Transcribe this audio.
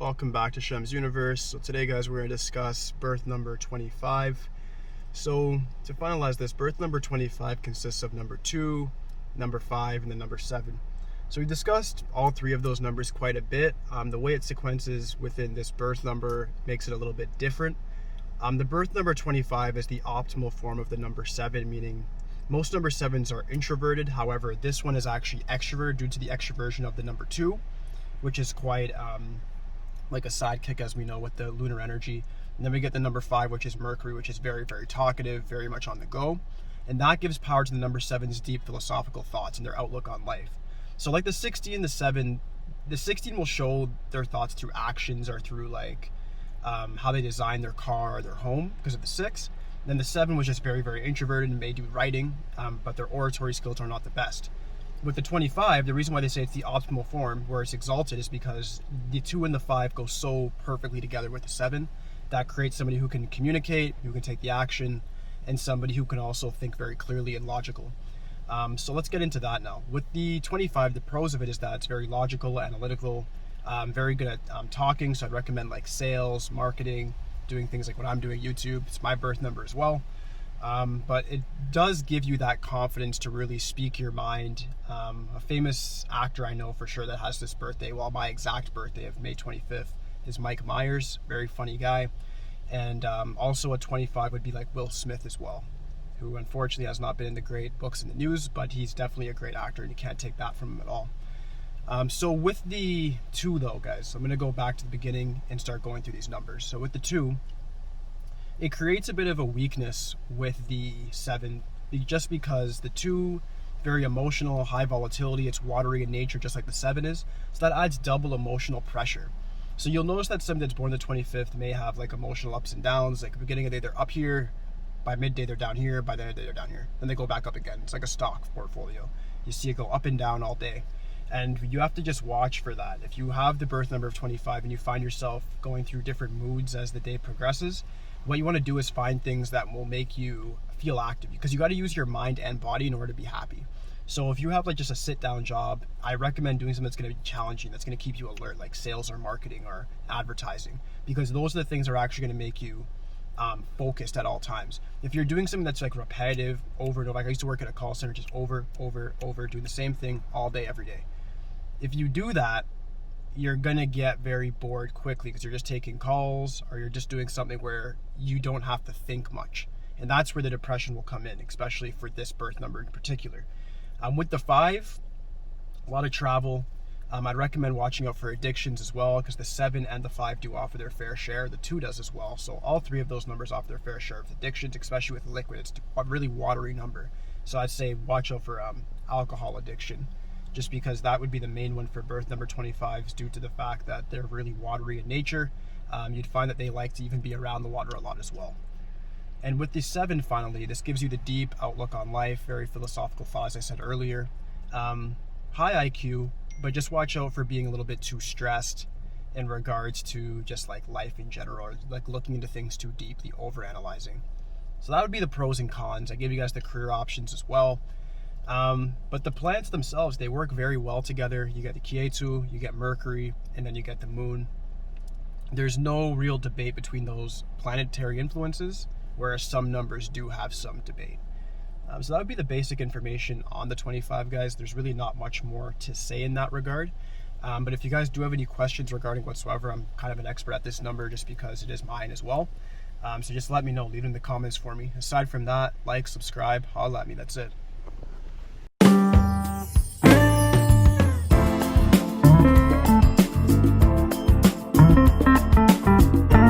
Welcome back to Shem's Universe. So today, guys, we're going to discuss birth number 25. So to finalize this, birth number 25 consists of number 2, number 5, and then number 7. So we discussed all three of those numbers quite a bit. The way it sequences within this birth number makes it a little bit different. The birth number 25 is the optimal form of the number 7, meaning most number 7s are introverted. However, this one is actually extrovert due to the extroversion of the number 2, which is quite like a sidekick, as we know, with the lunar energy. And then we get the number 5, which is Mercury, which is very, very talkative, very much on the go. And that gives power to the number 7's deep philosophical thoughts and their outlook on life. So like the 16, the 7, the 16 will show their thoughts through actions or through like how they design their car or their home because of the 6. And then the 7 was just very, very introverted and may do writing, but their oratory skills are not the best. With the 25, the reason why they say it's the optimal form where it's exalted is because the 2 and the 5 go so perfectly together with the 7 that creates somebody who can communicate, who can take the action, and somebody who can also think very clearly and logical. So let's get into that now. With the 25, the pros of it is that it's very logical, analytical, very good at talking. So I'd recommend like sales, marketing, doing things like what I'm doing, YouTube. It's my birth number as well. But it does give you that confidence to really speak your mind. A famous actor I know for sure that has this birthday, well, my exact birthday of May 25th, is Mike Myers, very funny guy. And also a 25 would be like Will Smith as well, who unfortunately has not been in the great books in the news, but he's definitely a great actor and you can't take that from him at all. So with the 2 though, guys, I'm going to go back to the beginning and start going through these numbers. So with the 2, it creates a bit of a weakness with the 7 just because the 2, very emotional, high volatility, it's watery in nature just like the 7 is, so that adds double emotional pressure. So you'll notice that somebody that's born the 25th may have like emotional ups and downs, like at the beginning of the day they're up here, by midday they're down here, by the end of the day they're down here, then they go back up again. It's like a stock portfolio. You see it go up and down all day. And you have to just watch for that. If you have the birth number of 25 and you find yourself going through different moods as the day progresses, what you want to do is find things that will make you feel active, because you got to use your mind and body in order to be happy. So if you have like just a sit down job, I recommend doing something that's going to be challenging, that's going to keep you alert, like sales or marketing or advertising, because those are the things that are actually going to make you focused at all times. If you're doing something that's like repetitive over and over, like I used to work at a call center, just over, doing the same thing all day, every day. If you do that, you're gonna get very bored quickly because you're just taking calls or you're just doing something where you don't have to think much. And that's where the depression will come in, especially for this birth number in particular. With the 5, a lot of travel. I'd recommend watching out for addictions as well, because the 7 and the 5 do offer their fair share. The 2 does as well. So all 3 of those numbers offer their fair share of addictions, especially with liquid. It's a really watery number. So I'd say watch out for alcohol addiction, just because that would be the main one for birth number 25s due to the fact that they're really watery in nature. You'd find that they like to even be around the water a lot as well. And with the 7, finally, this gives you the deep outlook on life, very philosophical thought, as I said earlier. High IQ, but just watch out for being a little bit too stressed in regards to just like life in general, or like looking into things too deeply, overanalyzing. So that would be the pros and cons. I gave you guys the career options as well. But the planets themselves, they work very well together. You get the Ketu, you get Mercury, and then you get the Moon. There's no real debate between those planetary influences, whereas some numbers do have some debate. So that would be the basic information on the 25, guys. There's really not much more to say in that regard. But if you guys do have any questions regarding whatsoever, I'm kind of an expert at this number just because it is mine as well. So just let me know, leave it in the comments for me. Aside from that, like, subscribe, holla at me, that's it.